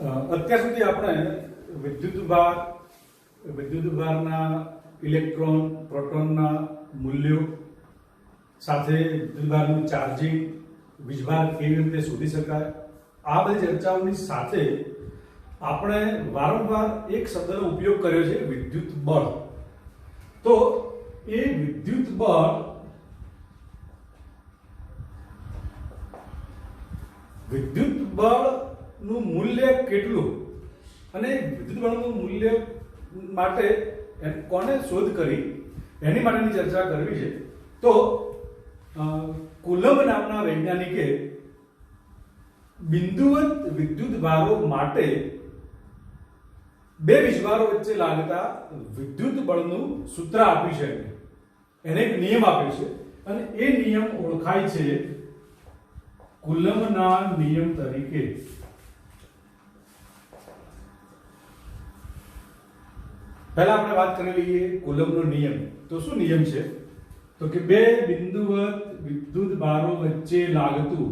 અત્યાર સુધી આપણે વિદ્યુતભારના ઇલેક્ટ્રોન પ્રોટોનના મૂલ્યો સાથે વિદ્યુતભારનું ચાર્જિંગ વીજભાર કેવી રીતે શોધી શકાય આ બધી ચર્ચાઓની સાથે આપણે વારંવાર એક શબ્દનો ઉપયોગ કર્યો છે વિદ્યુત બળ. તો એ વિદ્યુત બળનું મૂલ્ય કેટલું અને વિદ્યુત બળનું મૂલ્ય માટે કોને શોધ કરી એની માટેની ચર્ચા કરવી છે. તો કુલમ્બ નામના વૈજ્ઞાનિકે બિંદુવત વિદ્યુત ભારો માટે બે વીજભારો વચ્ચે લાગતા વિદ્યુત બળનું સૂત્ર આપ્યું છે. એને એક નિયમ આપ્યો છે અને એ નિયમ ઓળખાય છે કુલમ્બના નિયમ તરીકે. પહેલા આપણે વાત કરી લઈએ કુલમ્બનો નિયમ. તો શું નિયમ છે? તો કે બે બિંદુવત વિદ્યુત ભારો વચ્ચે લાગતું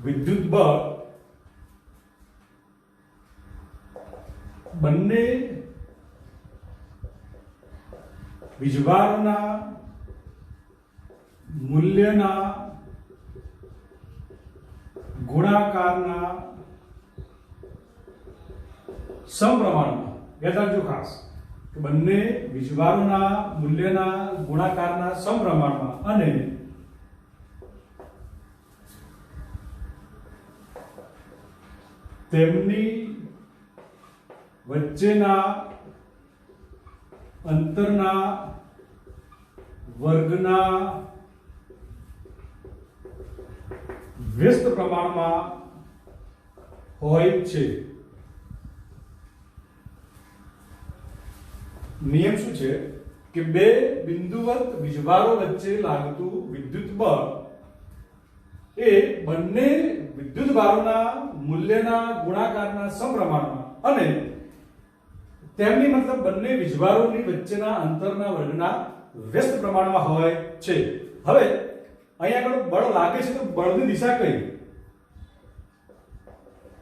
વિદ્યુત બળ બંને વીજભારના મૂલ્યના ગુણાકારના સમપ્રમાણમાં. યાદ રાખજો ખાસ કે બંને વીજભારોના મૂલ્યના ગુણાકારના સમપ્રમાણમાં અને તેમની વચ્ચેના અંતરના વર્ગના વ્યસ્ત પ્રમાણમાં હોય છે. નિયમ શું છે કે બે બિંદુવત વીજભારો વચ્ચે લાગતું વિદ્યુત બળ એ બંને વિદ્યુત ભારોના મૂલ્યના ગુણાકારના સમપ્રમાણમાં અને તેમની મતલબ બંને વીજભારોની વચ્ચેના અંતરના વર્ગના વ્યસ્ત પ્રમાણમાં હોય છે. હવે અહીંયા આગળ બળ લાગે છે તો બળની દિશા કઈ?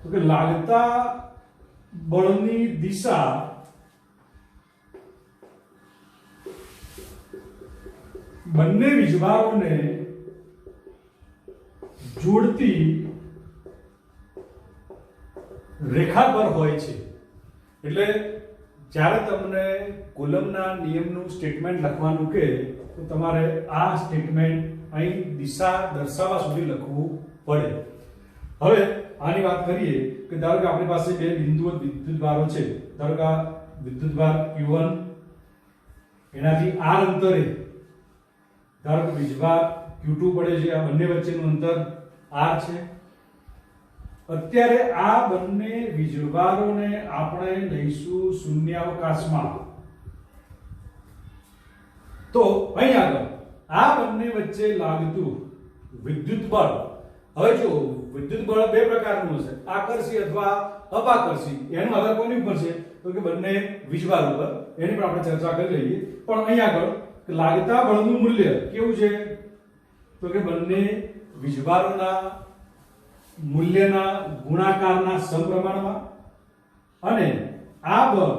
તો કે લાગતા બળની દિશા બંને વીજભારોને જોડતી રેખા પર હોય છે. એટલે જ્યારે તમને કુલમ્બના નિયમનું સ્ટેટમેન્ટ લખવાનું કહે તો તમારે આ સ્ટેટમેન્ટ અહીં દિશા દર્શાવવા સુધી લખવું પડે. હવે આની વાત કરીએ કે ધારો કે આપણી પાસે બે બિંદુવત વિદ્યુતભારો છે. ધારો કે વિદ્યુતભાર Q1 એનાથી r અંતરે ધારો કે વીજભાર Q2 પડે છે. આ બંને વચ્ચેનું અંતર r છે. અત્યારે આ બંને વીજભારોને આપણે લઈશું શૂન્યાવકાશમાં. તો અહીં આગળ આ બંને વચ્ચે લાગતું વિદ્યુત બળ, હવે જો વિદ્યુત બળ બે પ્રકારનું છે, આકર્ષી અથવા અપાકર્ષી. એનો આધાર કોની ઉપર છે? તો કે બંને વીજભાર ઉપર. એની પર આપણે ચર્ચા કરી લઈએ. પણ અહીં આગળ લાગતા બળનું મૂલ્ય કેવું છે? તો કે બંને વીજભારોના મૂલ્યના ગુણાકારના સમપ્રમાણમાં અને આ બળ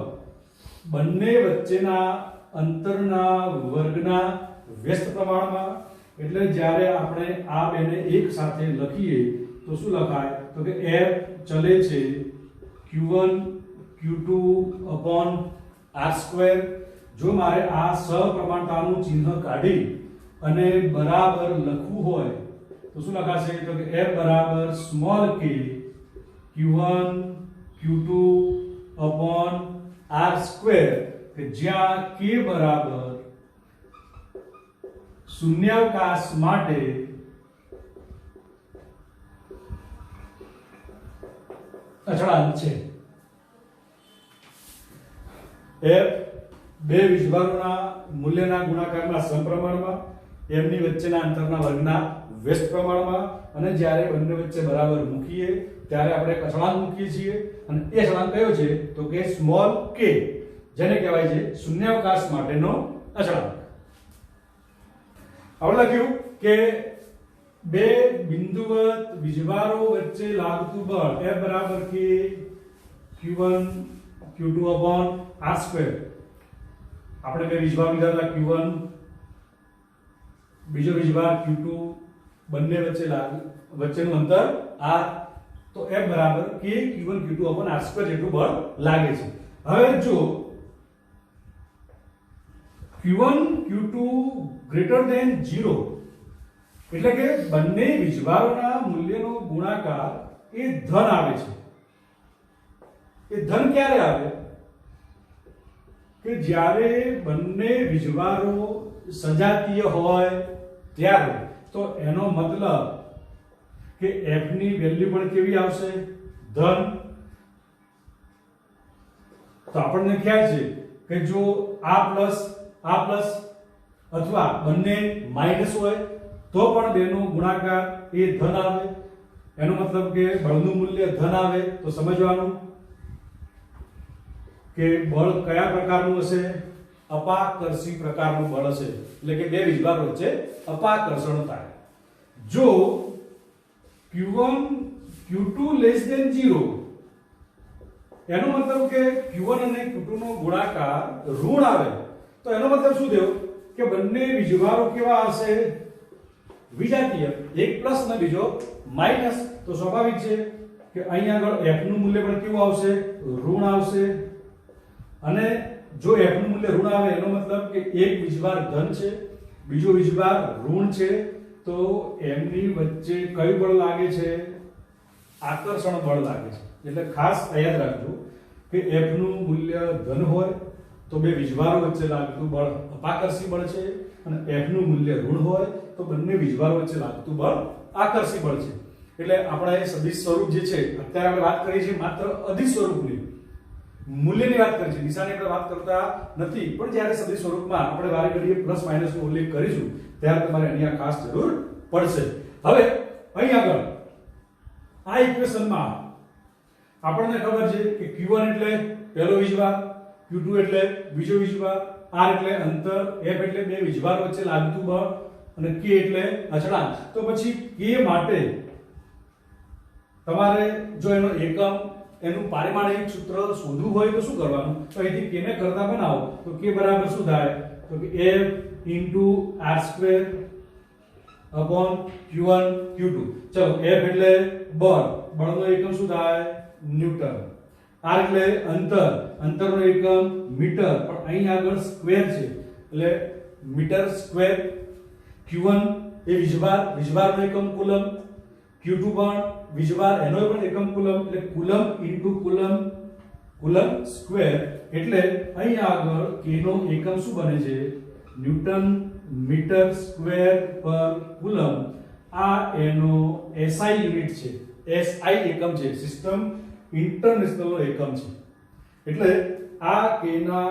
બંને વચ્ચેના અંતરના વર્ગના વ્યસ્ત પ્રમાણમાં. એટલે જ્યારે આપણે આ બેને એક સાથે લખીએ તો શું લખાય? તો કે F ચલે છે Q1 Q2 r². જો મારે આ સપ્રમાણતાનું ચિહ્ન કાઢી અને બરાબર લખવું હોય તો શું લખાશે? તો કે F બરાબર small k Q1 Q2 r², કે જ્યાં k બરાબર શૂન્યાવકાશ માટે અચળાંક છે. F બે વીજભારોના મૂલ્યના ગુણાકારના સમપ્રમાણમાં, એમની વચ્ચેના અંતરના વર્ગના વ્યસ્ત પ્રમાણમાં, અને જ્યારે બંને વચ્ચે બરાબર મૂકીએ ત્યારે આપણે એક અચળાંક મૂકીએ છીએ, અને એ અચળાંક કયો છે તો કે સ્મોલ k, જેને કહેવાય છે શૂન્યાવકાશ માટેનો અચળાંક. આપણે લખ્યું કે બે બિંદુવત વીજભારો વચ્ચે લાગતું બળ F બરાબર કે Q1 Q2 upon R². આપણે બે વીજભાર લીધા હતા, Q1 બીજો વીજભાર Q2, બંને વચ્ચેનું અંતર R, તો F બરાબર કે Q1 Q2 upon R² જેટલું બળ લાગે છે. હવે જો Q1 Q2 greater than 0, એટલે કે બંને વીજભારોના મૂલ્યનો ગુણાકાર એ ધન આવે છે. એ ધન ક્યારે આવે? કે જ્યારે બંને વીજભારો સજાતીય હોય ત્યારે. તો એનો મતલબ કે F ની વેલ્યુ પણ કેવી આવશે? ધન. તો આપણને ખ્યાલ છે કે જો આ પ્લસ અથવા બંને માઈનસ હોય તો પણ બેનો ગુણાકાર એ ધન આવે. એનો મતલબ કે બળનું મૂલ્ય ધન આવે. તો સમજવાનું કે બળ કયા પ્રકારનું હશે? અપાકર્ષી પ્રકારનું બળ હશે. એટલે કે બે વીજભાર વચ્ચે અપાકર્ષણ થાય. જો Q1 Q2 less than 0, એનો મતલબ કે Q1 અને Q2 નો ગુણાકાર ઋણ આવે. તો એનો મતલબ શું થયો કે બંને વીજભારો કેવા હશે? વિજાતીય. એક પ્લસ અને બીજો માઈનસ. તો સ્વાભાવિક છે કે અહીંયા આગળ F નું મૂલ્ય પણ કેવું આવશે? ઋણ આવશે. અને જો F નું મૂલ્ય ઋણ આવે એનો મતલબ કે એક વીજભાર ધન છે, બીજો વીજભાર ઋણ છે, તો એમની વચ્ચે કયું બળ લાગે છે? આકર્ષણ બળ લાગે છે. એટલે ખાસ યાદ રાખજો કે F નું મૂલ્ય ધન હોય તો બે વીજભારો વચ્ચે લાગતું બળ અપાકર્ષી બળ છે, અને F નું મૂલ્ય ઋણ હોય તો બંને વીજભારો વચ્ચે લાગતું બળ આકર્ષી બળ છે. એટલે આપણા એ સદિશ સ્વરૂપ જે છે, અત્યારે આપણે વાત કરી છે માત્ર અદિશ સ્વરૂપની, મૂલ્યની વાત કરી છે, દિશાની આપણે વાત કરતા નથી. પણ જ્યારે સદિશ સ્વરૂપમાં આપણે વારે ઘડીએ પ્લસ માઈનસ નો ઉલ્લેખ કરીશું ત્યારે તમારે અહીંયા ખાસ જરૂર પડશે. હવે અહીં આગળ આ ઇક્વેશનમાં આપણને ખબર છે કે Q1 એટલે પહેલો વીજભાર, Q2 એટલે બીજો વીજભાર, R એટલે અંતર, F એટલે બે વીજભાર વચ્ચે લાગતું બળ, અને K એટલે અચળાંક. તો પછી K માટે તમારે જો એનો એકમ, એનું પારિમાણિક સૂત્ર શોધવું હોય તો શું કરવાનું? તો અહીંથી K ને કરતા બનાવો તો K બરાબર શું થાય? તો કે F R² upon Q1 Q2. ચલો, F એટલે બળ, બળનો એકમ શું થાય? ન્યૂટન. R એટલે અંતર, અંતરનો એકમ મીટર, પણ અહીં આગળ સ્ક્વેર છે એટલે મીટર સ્ક્વેર. Q1 એ વીજભાર, વીજભારનો એકમ કુલમ. Q2 પણ વીજભાર, એનો પણ એકમ કુલમ, એટલે coulomb into coulomb, coulomb square. એટલે અહીં આગળ K નો એકમ શું બને છે? ન્યૂટન મીટર સ્ક્વેર પર કુલમ. આ એનો SI યુનિટ છે, SI એકમ છે, સિસ્ટમ ઇન્ટરનેશનલ નો એકમ છે. એટલે આ K ના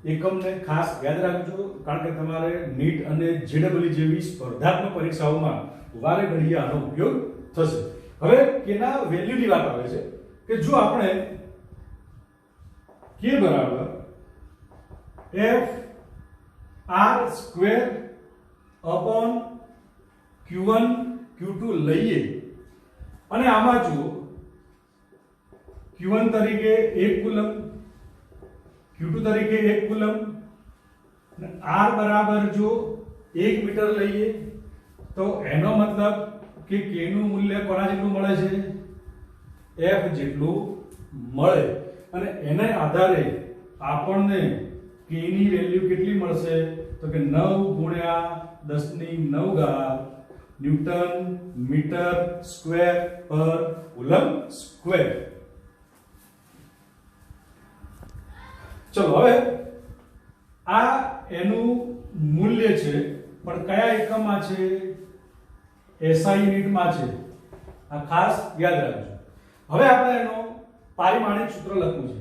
એકમને ખાસ યાદ રાખજો, કારણ કે તમારે નીટ અને JEE જેવી સ્પર્ધાત્મક પરીક્ષાઓમાં વારે ઘડીએ આનો ઉપયોગ થશે. હવે K ના વેલ્યુની વાત આવે છે કે જો આપણે K બરાબર F R² upon Q1 Q2 લઈએ, અને આમાં જુઓ Q1 તરીકે 1 કુલમ, Q2 તરીકે 1 કુલમ, અને R બરાબર જો 1 મીટર લઈએ તો એનો મતલબ કે K નું મૂલ્ય કોના જેટલું મળે છે? F જેટલું મળે. અને એના આધારે આપણને K ની વેલ્યુ કેટલી મળશે? તો કે 9 ગુણ્યા 10⁹ ન્યૂટન મીટર સ્ક્વેર પર કુલમ સ્ક્વેર. ચલો, હવે આ એનું મૂલ્ય છે, પણ કયા એકમમાં છે? SI યુનિટમાં છે. આ ખાસ યાદ રાખજો. હવે આપણે એનો પારિમાણિક સૂત્ર લખવું છે.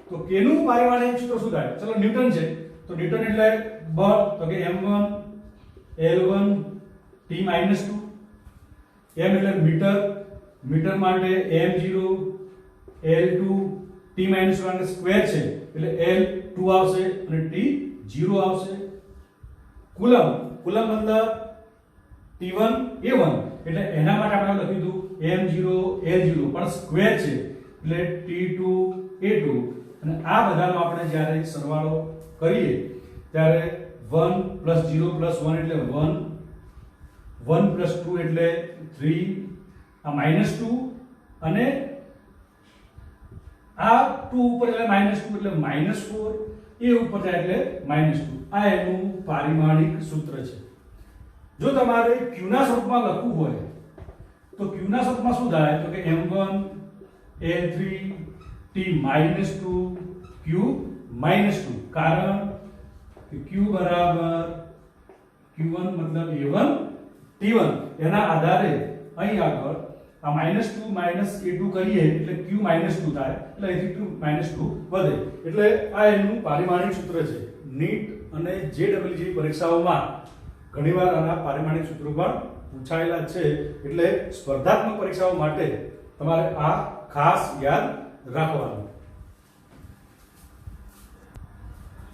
તો K નું પારિમાણિક સૂત્ર શું થાય? ચલો, ન્યૂટન છે તો ન્યૂટન એટલે બળ, તો કે M1 L1 t minus 2, m એટલે મીટર, મીટર માટે m0 l2 t minus 1 square છે એટલે l2 આવશે અને t 0 આવશે. કુલમ, કુલમ મતલબ t1 a1 એટલે એના માટે આપણે લખી દીધું m0 l0 પણ સ્ક્વેર છે એટલે t2 a2 અને આ બધાનો આપણે જ્યારે સરવાળો કરીએ ત્યારે 1 + 0 + 1 એટલે 1, 1 + 2 એટલે 3, આ -2 અને આ 2 ઉપર એટલે -2 એટલે -4, એ ઉપર જાય એટલે -2. આ એનું પારિમાણિક સૂત્ર છે. જો તમારે q ના સ્વરૂપમાં લખવું હોય તો q ના સ્વરૂપમાં શું થાય તો કે m1 l3 t -2 q -2, કારણ કે q બરાબર q1 મતલબ a1 t1 એના આધારે અહીં આગળ આ -2 a2 કરીએ એટલે q -2 થાય એટલે અહીંથી -2 વધે. એટલે આ એનું પારિમાણિક સૂત્ર છે. નીટ અને જેડબલજી પરીક્ષાઓમાં ઘણીવાર આના પારિમાણિક સૂત્રો પણ પૂછાયેલા છે એટલે સ્પર્ધાત્મક પરીક્ષાઓ માટે તમારે આ ખાસ યાદ રાખવાનું.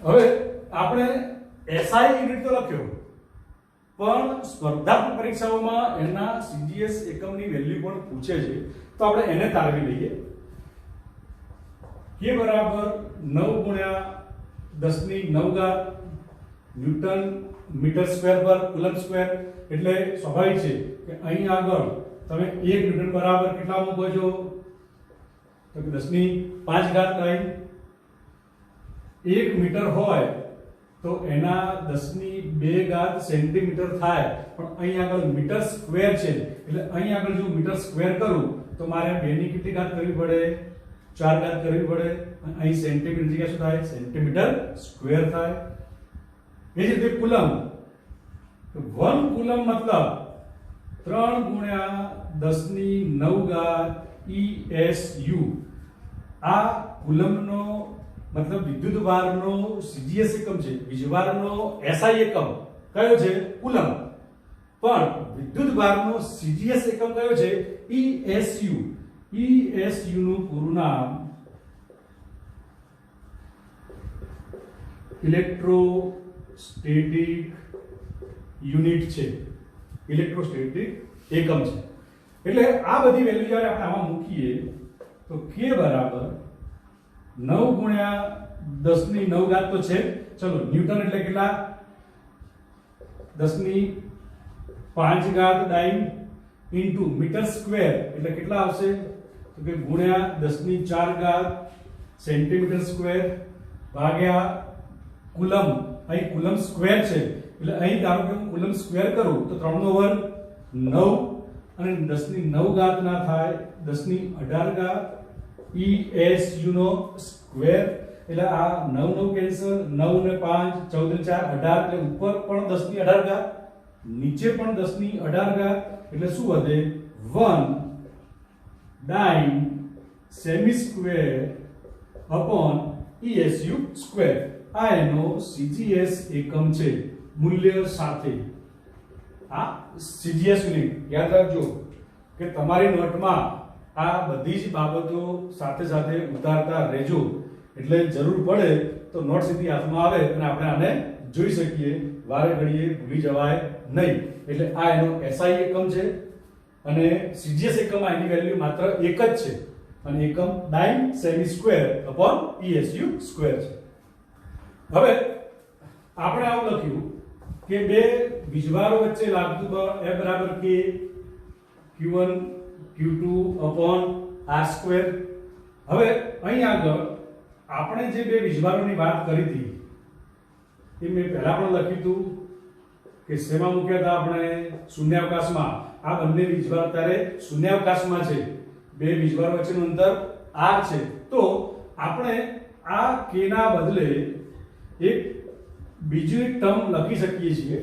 હવે આપણે SI યુનિટ તો લખ્યો પણ સ્પર્ધાત્મક પરીક્ષાઓમાં એના CGS એકમની વેલ્યુ પણ પૂછે છે તો આપણે એને તારવી લઈએ. k બરાબર 9 × 10⁹ ન્યૂટન મીટર સ્ક્વેર પર કુલમ સ્ક્વેર એટલે સ્વાભાવિક છે કે અહીં આગળ તમે 1 ન્યૂટન બરાબર કેટલા મૂકો છો તો કે 10⁵ થાય. 1 મીટર હોય તો એના 10⁵ સેન્ટીમીટર થાય પણ અહીં આગળ મીટર સ્ક્વેર છે એટલે અહીં આગળ જો મીટર સ્ક્વેર કરું તો મારે 2 ની કેટલી ઘાત કરવી પડે 4 ઘાત કરવી પડે અને અહીં સેન્ટીમીટર જગ્યા શું થાય સેન્ટીમીટર સ્ક્વેર થાય. એ જ રીતે કુલમ, 1 કુલમ મતલબ 3 × 10⁹ ESU. આ કુલમનો મતલબ વિદ્યુતભારનો CGS એકમ છે, વીજભારનો SI એકમ કયો છે કુલમ, પણ વિદ્યુતભારનો CGS એકમ કયો છે ESU. ESU નું પૂરું નામ ઇલેક્ટ્રોસ્ટેટિક યુનિટ છે, ઇલેક્ટ્રોસ્ટેટિક એકમ છે. એટલે આ બધી વેલ્યુ જ્યારે આપણે આમાં મૂકીએ તો k બરાબર 9 × 10⁹ તો છે. ચલો ન્યૂટન એટલે કેટલા 10⁵ ડાઈન ઇન્ટુ મીટર સ્ક્વેર એટલે કેટલા આવશે તો કે ગુણ્યા 10⁴ સેન્ટીમીટર સ્ક્વેર ભાગ્યા કુલમ. અહીં કુલમ સ્ક્વેર છે એટલે અહીં ધારો કે હું કુલમ સ્ક્વેર કરું તો 3 નો વર્ગ 9 અને 10⁹ ના થાય 10⁸ ESU નો સ્ક્વેર એટલે આ 9 કેન્સલ 9 ને 5 14 4 18 એટલે ઉપર પણ 10⁸, નીચે પણ 10⁸, એટલે શું વધે 1 dine semi square upon ESU square. આ એનો CGS એકમ છે મૂલ્ય સાથે. આ CGS યુનિટ યાદ રાખજો કે તમારી નોટમાં આ બધી જ બાબતો સાથે સાથે ઉતારતા રહેજો એટલે જરૂર પડે તો નોટ સીધી હાથમાં આવે અને આપણે આને જોઈ શકીએ, વારે ઘડીએ ભૂલી જવાય નહીં. એટલે આ એનો SI એકમ છે અને CGS એકમ એની વેલ્યુ માત્ર એક જ છે અને એકમ dine semi square upon ESU square છે. હવે આપણે આવું લખ્યું કે બે વીજભારો વચ્ચે લાગતું બળ F બરાબર k q1 q2 upon r square. હવે અહીં આગળ આપણે જે બે વીજભારોની વાત કરી હતી એ મેં પહેલા પણ લખ્યું હતું કે શેમાં મૂક્યા હતા આપણે શૂન્યાવકાશમાં. આ બંને વીજભાર અત્યારે શૂન્યાવકાશમાં છે, બે વીજભારો વચ્ચેનું અંતર r છે. તો આપણે આ k ના બદલે એક બીજું એક ટર્મ લખી શકીએ છીએ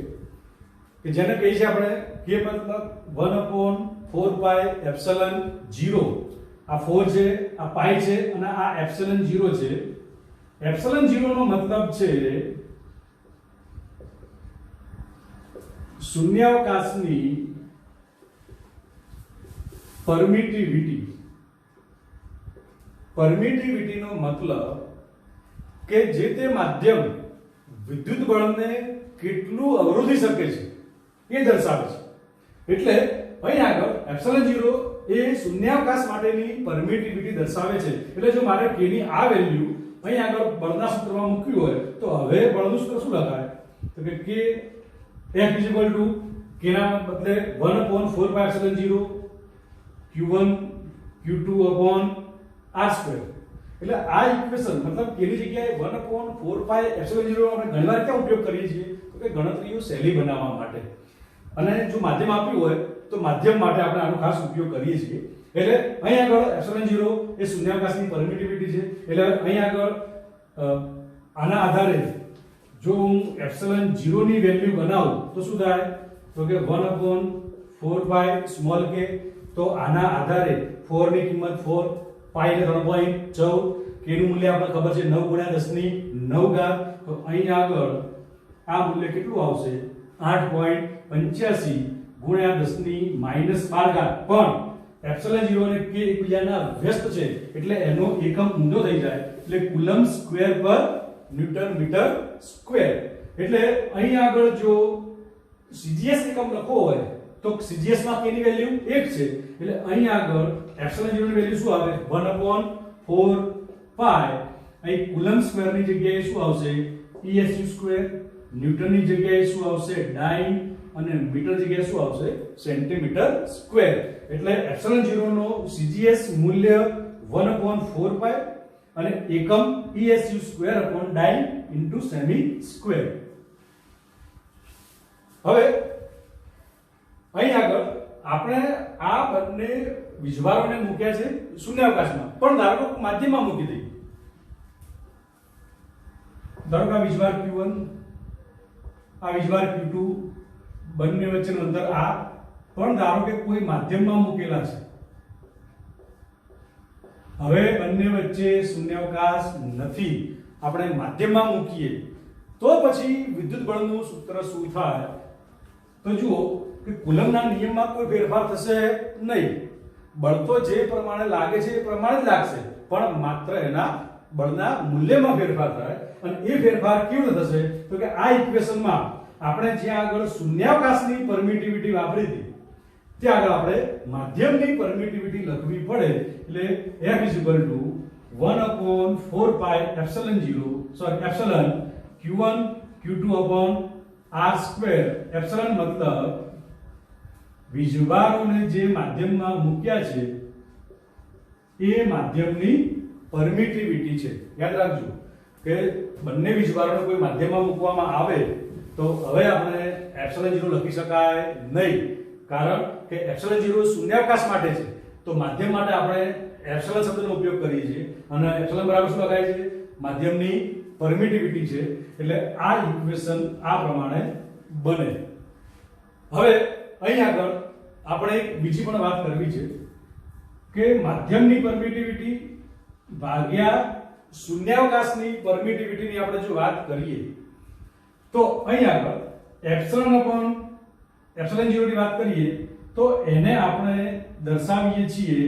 કે જેને કહીએ છીએ આપણે k મતલબ 1/4πε0. આ 4 છે, આ પાઈ છે અને આ ε0 છે. ε0 નો મતલબ છે શૂન્યાવકાશની પરમિટિવિટીનો મતલબ કે જે તે માધ્યમ વિદ્યુત બળને કેટલું અવરોધી શકે છે એ દર્શાવે છે. એટલે અહીં આગળ એપ્સિલોન 0 એ શૂન્યાવકાશ માટેની પરમિટિવિટી દર્શાવે છે. એટલે જો મારે k ની આ વેલ્યુ અહીં આગળ બળના સૂત્રમાં મૂક્યું હોય તો હવે બળનું સૂત્ર શું લખાય? તો કે k F k ના બદલે 1/4πε0 q1 q2 r². એટલે આ ઇક્વેશન મતલબ k ની જગ્યાએ 1/4πε0 આપણે ઘણીવાર ક્યાં ઉપયોગ કરીએ છીએ? તો કે ગણતરીઓ સહેલી બનાવવા માટે. અને જો માધ્યમ આપ્યું હોય તો માધ્યમ માટે આપણે આનો ખાસ ઉપયોગ કરીએ છીએ. એટલે અહીં આગળ એપ્સિલોન 0 એ શૂન્યાવકાશની પરમિટિવિટી છે. એટલે અહીં આગળ આના આધારે જો હું એપ્સિલોન 0 ની વેલ્યુ બનાવું તો શું થાય? તો કે 1/4π સ્મોલ k. તો આના આધારે 4 ની કિંમત 4, પાઈ ને 3.14, k નું મૂલ્ય આપણને ખબર છે 9 × 10⁹ તો અહીં આગળ આ મૂલ્ય કેટલું આવશે? 8.85 × 10⁻12. પણ એપ્સિલોન 0 અને k એકબીજાના વ્યસ્ત છે એટલે એનો એકમ ઊંધો થઈ જાય. એટલે કુલમ્બ સ્ક્વેર પર ન્યૂટન મીટર સ્ક્વેર. એટલે અહીં આગળ જો CGS એકમ લખવો હોય તો CGS માં k ની વેલ્યુ 1 છે. એટલે અહીં આગળ એપ્સિલોન 0 ની વેલ્યુ શું આવે? 1/4π. અહીં કુલમ્બ સ્ક્વેર ની જગ્યાએ શું આવશે? ESU². ન્યૂટન ની જગ્યાએ શું આવશે? ડાઇન. અને મીટર જગ્યાએ શું આવશે? Centimetre square. એટલે એપ્સિલોન 0 નો CGS મૂલ્ય 1/4π અને એકમ ESU²/ડાઇન * સેમી સ્ક્વેર. હવે અહીં આગળ આપણે આ બંને વીજભારોને મૂક્યા છે શૂન્યાવકાશમાં. પણ ધારો કે માધ્યમમાં મૂકી દઈએ. ધારો કે આ વીજભાર Q1, આ વીજભાર Q2, બંને વચ્ચેનું અંતર આ. પણ ધારો કે કોઈ માધ્યમમાં મૂકેલા છે. હવે બંને વચ્ચે શૂન્યાવકાશ નથી, આપણે માધ્યમમાં મૂકીએ તો પછી વિદ્યુત બળનું સૂત્ર શું થાય? તો જુઓ કે કુલમ્બના નિયમમાં કોઈ ફેરફાર થશે નહીં. બળ તો જે પ્રમાણે લાગે છે એ પ્રમાણે જ લાગશે, પણ માત્ર એના બળના મૂલ્યમાં ફેરફાર થાય. અને એ ફેરફાર કેવી રીતે થશે? તો કે આ ઇક્વેશનમાં આપણે જ્યાં આગળ શૂન્યાવકાશની પરમિટિવિટી વાપરી હતી ત્યાં આગળ આપણે માધ્યમની પરમિટિવિટી લખવી પડે. એટલે F = 1/4π epsilon q1 q2 r². Epsilon મતલબ વીજભારોને જે માધ્યમમાં મૂક્યા છે એ માધ્યમની પરમિટિવિટી છે. યાદ રાખજો કે બંને વીજભારોને કોઈ માધ્યમમાં મૂકવામાં આવે તો હવે આપણે એપ્સિલોન 0 લખી શકાય નહીં, કારણ કે એપ્સિલોન 0 શૂન્યાવકાશ માટે છે. તો માધ્યમ માટે આપણે એપ્સિલોન શબ્દનો ઉપયોગ કરીએ છીએ અને એપ્સિલોન બરાબર શું લખાય છે? માધ્યમની પરમિટિવિટી છે. એટલે આ ઇક્વેશન આ પ્રમાણે બને. હવે અહીં આગળ આપણે એક બીજી પણ વાત કરવી છે કે માધ્યમની પરમિટિવિટી ભાગ્યા શૂન્યાવકાશની પરમિટિવિટીની આપણે જો વાત કરીએ તો અહીં આગળ એપ્સિલોન 0 ની વાત કરીએ તો એને આપણે દર્શાવીએ છીએ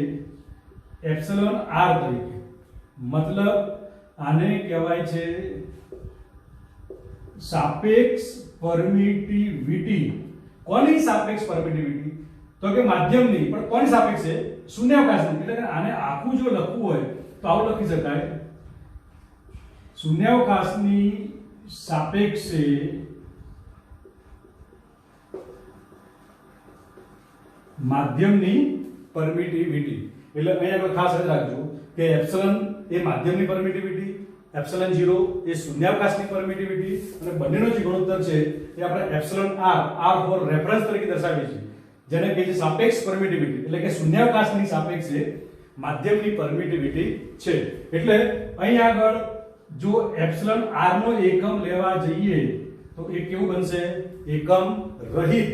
એપ્સિલોન r તરીકે. મતલબ આને કહેવાય છે સાપેક્ષ પરમિટિવિટી. કોની સાપેક્ષ પરમિટિવિટી? તો કે માધ્યમની. પણ કોની સાપેક્ષ છે? શૂન્યાવકાશની. એટલે કે આને આખું જો લખવું હોય તો આવું લખી શકાય: શૂન્યાવકાશની સાપેક્ષે માધ્યમની પરમિટિવિટી. એટલે અહીંયા આગળ ખાસ યાદ રાખજો કે એપ્સિલોન એ માધ્યમની પરમિટિવિટી, એપ્સિલોન 0 એ શૂન્યાવકાશની પરમિટિવિટી, અને બંનેનો જે ગુણોત્તર છે એ આપણે એપ્સિલોન r ફોર રેફરન્સ તરીકે દર્શાવીએ છીએ, જેને કહે છે સાપેક્ષ પરમિટિવિટી. એટલે કે શૂન્યાવકાશની સાપેક્ષે માધ્યમની પરમિટિવિટી છે. એટલે અહીં આગળ જો એપ્સિલોન r નો એકમ લેવા જઈએ તો એ કેવું બનશે? એકમ રહિત,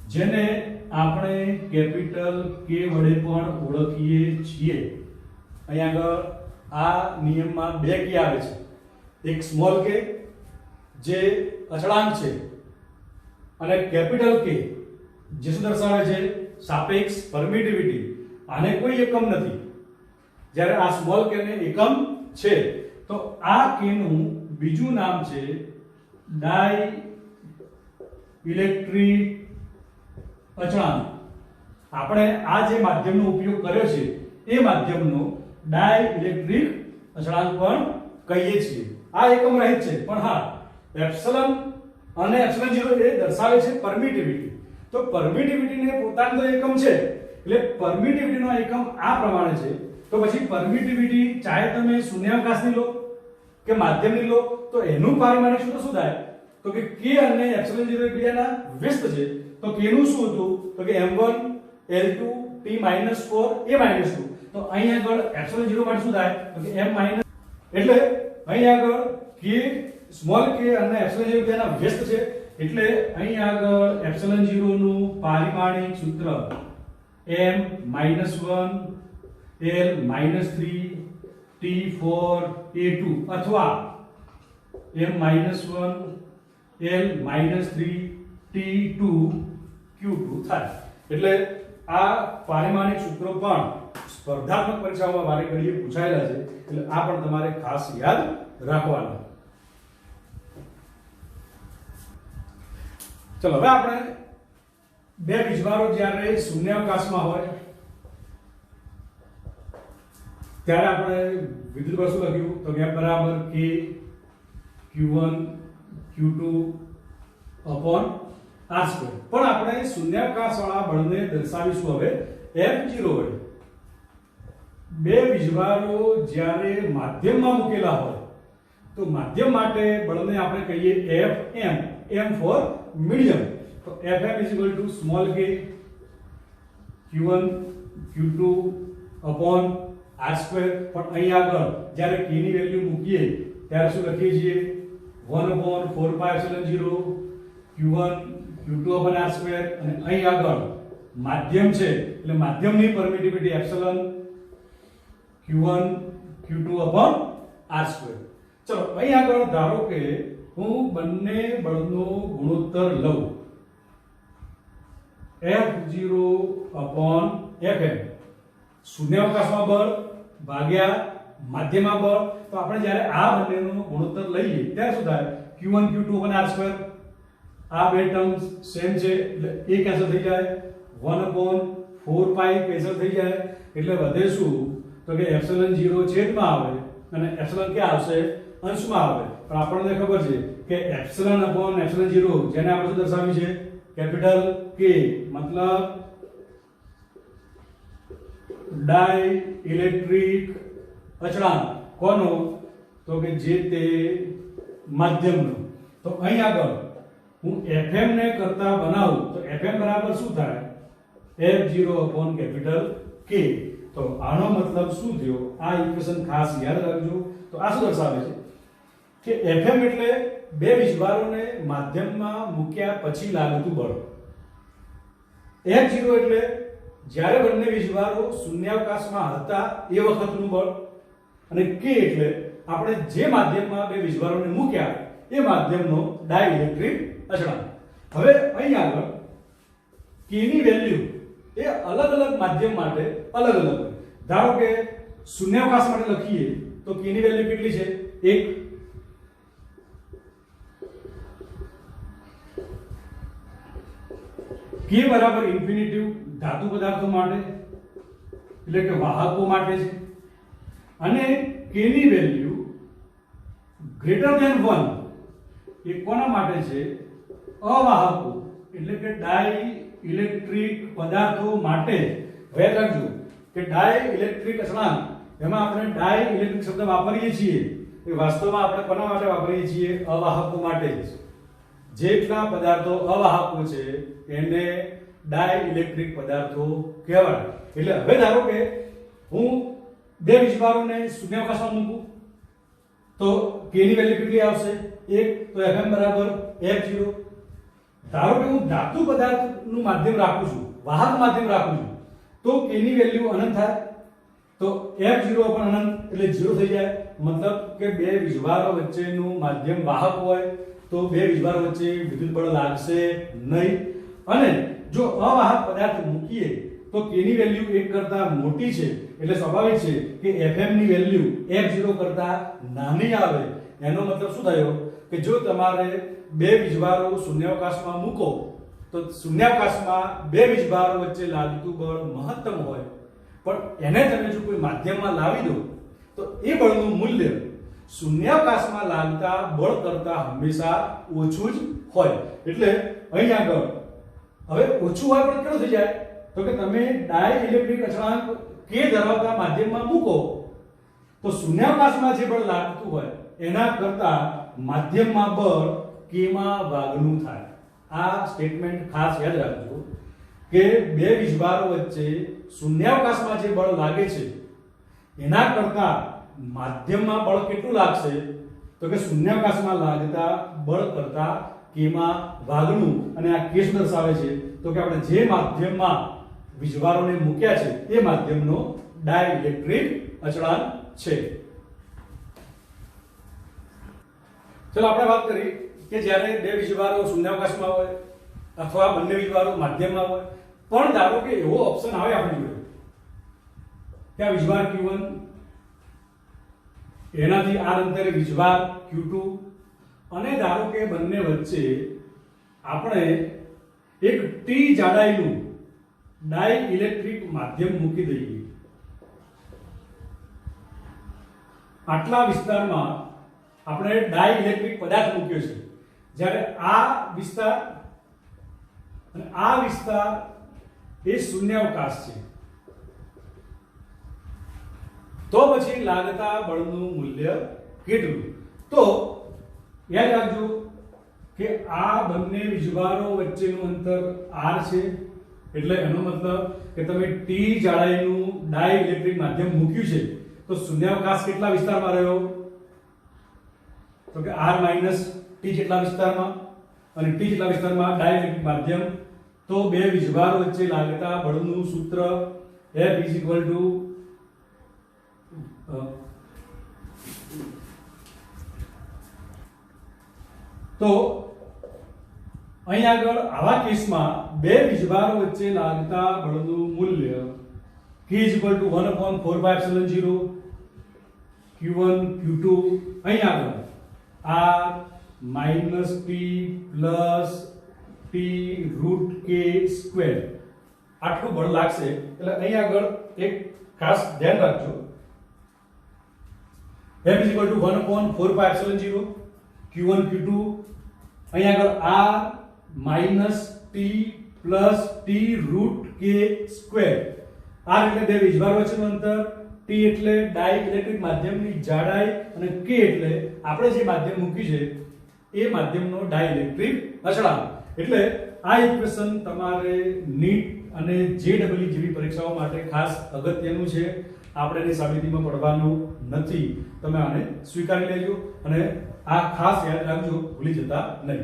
જેને આપણે કેપિટલ K વડે પણ ઓળખીએ છીએ. અહીં આગળ આ નિયમમાં બે k આવે છે. એક સ્મોલ k જે અચળાંક છે અને કેપિટલ કે જે શું દર્શાવે છે સાપેક્ષ પરમિટિવિટી, આને કોઈ એકમ નથી, જ્યારે આ સ્મોલ કે ને એકમ છે. તો આ કે નું બીજું નામ છે ડાઈ ઇલેક્ટ્રિક અચળાંક. આપણે આ જે માધ્યમનો ઉપયોગ કર્યો છે એ માધ્યમનો ડાઈ ઇલેક્ટ્રિક અચળાંક પણ કહીએ છીએ. આ એકમ રહિત છે, પણ હા એપ્સિલન અને એપ્સિલન 0 એ દર્શાવે છે પરમિટિવિટી. તો પરમિટિવિટી ને પોતાનો એકમ છે, એટલે પરમિટિવિટી નો એકમ આ પ્રમાણે છે. તો પછી પરમિટિવિટી ચાહે તમે શૂન્યાવકાશની લો કે માધ્યમની લો, તો એનું પારિમાણિક સૂત્ર શું થાય? તો કે k અને એપ્સિલન 0 એકબીજાના વ્યસ્ત છે. તો k નું શું હતું? તો કે m1 l2 t - 4 a - 2. તો અહીં આગળ એપ્સિલન 0 માટે શું થાય? તો કે m - એટલે અહીં આગળ k સ્મોલ k અને એપ્સિલન 0 એકબીજાના વ્યસ્ત છે, એટલે અહીં આગળ એપ્સિલન 0 નું પારિમાણિક સૂત્ર m - 1 l - 3 t4 a2 અથવા m - 1 l - 3 t2 q2 થાય. એટલે આ પારિમાણિક સૂત્રો પણ સ્પર્ધાત્મક પરીક્ષાઓમાં વારે ઘડીએ પૂછાયેલા છે, એટલે આ પણ તમારે ખાસ યાદ રાખવાના. ચલો હવે આપણે બે વીજભારો જ્યારે શૂન્યાવકાશમાં હોય ત્યારે આપણે વિદ્યુત બળ શું લખ્યું? તો કે બરાબર k q1 q2 upon r2. પણ આપણે શૂન્યાવકાશવાળા બળને દર્શાવીશું હવે f0 વડે. બે વીજભારો જ્યારે માધ્યમમાં મૂકેલા હોય તો માધ્યમ માટે બળને આપણે કહીએ fm, m for medium. તો fm small k q1 q2 upon r2. પણ અહીં આગળ જ્યારે k ની વેલ્યુ મૂકીએ ત્યારે શું લખીએ છીએ? 1/4π0 q1 q2 upon r2. અને અહીં આગળ માધ્યમ છે એટલે માધ્યમની permittivity epsilon q1 q2 upon r2. ચલો અહીં આગળ ધારો કે હું બંને બળનો ગુણોત્તર લઉં f0 upon fm, શૂન્યાવકાશમાં બળ ભાગ્યા માધ્યમમાં બળ. તો આપણે જ્યારે આ બંનેનો ગુણોત્તર લઈએ ત્યારે શું થાય? q1 q2 upon r2. આ બે ટર્મ્સ સેમ છે એટલે એ કેન્સલ થઈ જાય, 1/4π કેન્સલ થઈ જાય, એટલે વધે શું? તો કે એપ્સિલન 0 છેદમાં આવે અને એપ્સિલન ક્યાં આવશે? અંશમાં આવે. પણ આપણને ખબર છે કે એપ્સિલન upon એપ્સિલન 0 જેને આપણે શું દર્શાવ્યું છે? કેપિટલ K, મતલબ ડાઈ ઇલેક્ટ્રિક અચળાંક. કોનો? તો કે જે તે માધ્યમનો. તો અહીં આગળ હું fm ને કરતા બનાવું તો fm બરાબર શું થાય? f0 upon capital K. તો આનો મતલબ શું થયો? આ ઇક્વેશન ખાસ યાદ રાખજો. તો આ શું દર્શાવે છે કે fm એટલે બે વીજભારોને માધ્યમમાં મૂક્યા પછી લાગતું બળ. f0 એટલે જ્યારે બંને વીજભારો શૂન્યાવકાશમાં હતા એ વખતનું બળ. અને k એટલે આપણે જે માધ્યમમાં બે વીજભારોને મૂક્યા એ માધ્યમનો ડાઇલેક્ટ્રિક અચળાંક. હવે અહીં આગળ k ની વેલ્યુ એ અલગ અલગ માધ્યમ માટે અલગ અલગ હોય. ધારો કે શૂન્યાવકાશ માટે લખીએ તો k ની વેલ્યુ કેટલી છે? 1. k બરાબર ઇન્ફિનિટિવ ધાતુ પદાર્થો માટે એટલે કે વાહકો માટે છે. અને k ની વેલ્યુ ગ્રેટર ધેન 1 એ કોના માટે છે? અવાહકો એટલે કે ડાઈ ઇલેક્ટ્રિક પદાર્થો માટે. હવે રાખજો કે ડાઈ ઇલેક્ટ્રિક અચળાંક, એમાં આપણે ડાઈ ઇલેક્ટ્રિક શબ્દ વાપરીએ છીએ એ વાસ્તવમાં આપણે કોના માટે વાપરીએ છીએ? અવાહકો માટે જ. જેટલા પદાર્થો અવાહકો છે એને ડાઈ ઇલેક્ટ્રિક પદાર્થો કહેવાય. એટલે હવે ધારો કે હું બે વીજભારોને શૂન્યાવકાશમાં મૂકું તો k ની વેલ્યુ કેટલી આવશે? 1. તો fm બરાબર f0. ધારો કે હું ધાતુ પદાર્થનું માધ્યમ રાખું છું, વાહક માધ્યમ રાખું છું, તો k ની વેલ્યુ અનંત થાય. તો f0 પણ અનંત એટલે 0 થઈ જાય. મતલબ કે બે વીજભારો વચ્ચેનું માધ્યમ વાહક હોય તો બે વીજભારો વચ્ચે વિદ્યુત બળ લાગશે નહીં. અને જો અવાહક પદાર્થ મૂકીએ તો k ની વેલ્યુ 1 કરતા મોટી છે એટલે સ્વાભાવિક છે કે Fm ની વેલ્યુ F0 કરતા નાની આવે. એનો મતલબ શું થયો કે જો તમારે બે વીજભારો શૂન્યાવકાશમાં મૂકો તો શૂન્યાવકાશમાં બે વીજભારો વચ્ચે લાગતું બળ મહત્તમ હોય, પણ એને તમે જો કોઈ માધ્યમમાં લાવી દો તો એ બળનું મૂલ્ય શૂન્યાવકાશમાં લાગતા બળ કરતા હંમેશા ઓછું જ હોય. એટલે અહીં આગળ હવે ઓછું હોય પણ કેવું થઈ જાય તો કે તમે ડાઇલેક્ટ્રિક અચળાંક k ધરાવતા માધ્યમમાં મૂકો તો શૂન્યાવકાશમાં જે બળ લાગતું હોય એના કરતા માધ્યમમાં બળ k માં ભાગનું થાય. આ સ્ટેટમેન્ટ ખાસ યાદ રાખજો કે બે વીજભારો વચ્ચે શૂન્યાવકાશમાં જે બળ લાગે છે એના કરતા માધ્યમમાં બળ કેટલું લાગશે તો કે શૂન્યાવકાશમાં લાગતા બળ કરતા k માં ભાગનું. અને આ k શું દર્શાવે છે તો કે આપણે જે માધ્યમમાં વીજભારોને મૂક્યા છે એ માધ્યમનો ડાઇલેક્ટ્રિક અચળાંક છે. ચલો આપણે વાત કરી કે જ્યારે બે વીજભારો શૂન્યાવકાશમાં હોય અથવા બંને વીજભારો માધ્યમમાં હોય, પણ ધારો કે એવો ઓપ્શન આવે આપણી જોડે કે આ વીજભાર Q1 એનાથી આ અંતરે વીજભાર Q2 અને ધારો કે બંને વચ્ચે આપણે એક T જાડાઈનું ડાઇલેક્ટ્રિક માધ્યમ મૂકી દઈએ. આટલા વિસ્તારમાં આપણે ડાઇલેક્ટ્રિક પદાર્થ મૂક્યો છે. જ્યારે આ વિસ્તાર અને આ વિસ્તાર એ શૂન્યાવકાશ છે તો પછી લાગતા બળનું મૂલ્ય કેટલું? તો યાદ રાખજો કે આ બંને વીજભારો વચ્ચેનું અંતર r છે એટલે એનો મતલબ કે તમે T જાડાઈનું ડાઇલેક્ટ્રિક માધ્યમ મૂક્યું છે તો શૂન્યાવકાશ કેટલા વિસ્તારમાં રહ્યો તો કે r - t જેટલા વિસ્તારમાં, અને t જેટલા વિસ્તારમાં ડાઇલેક્ટ્રિક માધ્યમ. તો બે વીજભારો વચ્ચે લાગતા બળનું સૂત્ર F તો અહીં આગળ આવા કેસમાં બે વીજભારો વચ્ચે લાગતા બળનું મૂલ્ય K = 1/4πε0 Q1 Q2 અહીં આગળ r - t plus t √k² આટલું બળ લાગશે. એટલે અહીં આગળ એક ખાસ ધ્યાન રાખજો F = 1/4πε0 Q1 Q2 અહીં આગળ r - t plus t √k². r એટલે બે વીજભારો વચ્ચેનું અંતર, t એટલે ડાઇલેક્ટ્રિક માધ્યમની જાડાઈ અને k એટલે આપણે જે માધ્યમ મૂક્યું છે એ માધ્યમનો ડાઇલેક્ટ્રિક અચળાંક. એટલે આ ઇક્વેશન તમારે નીટ અને JEE જેવી પરીક્ષાઓ માટે ખાસ અગત્યનું છે. આપણે એની સાબિતીમાં પડવાનું નથી. તમે આને સ્વીકારી લેજો અને આ ખાસ યાદ રાખજો, ભૂલી જતા નહીં.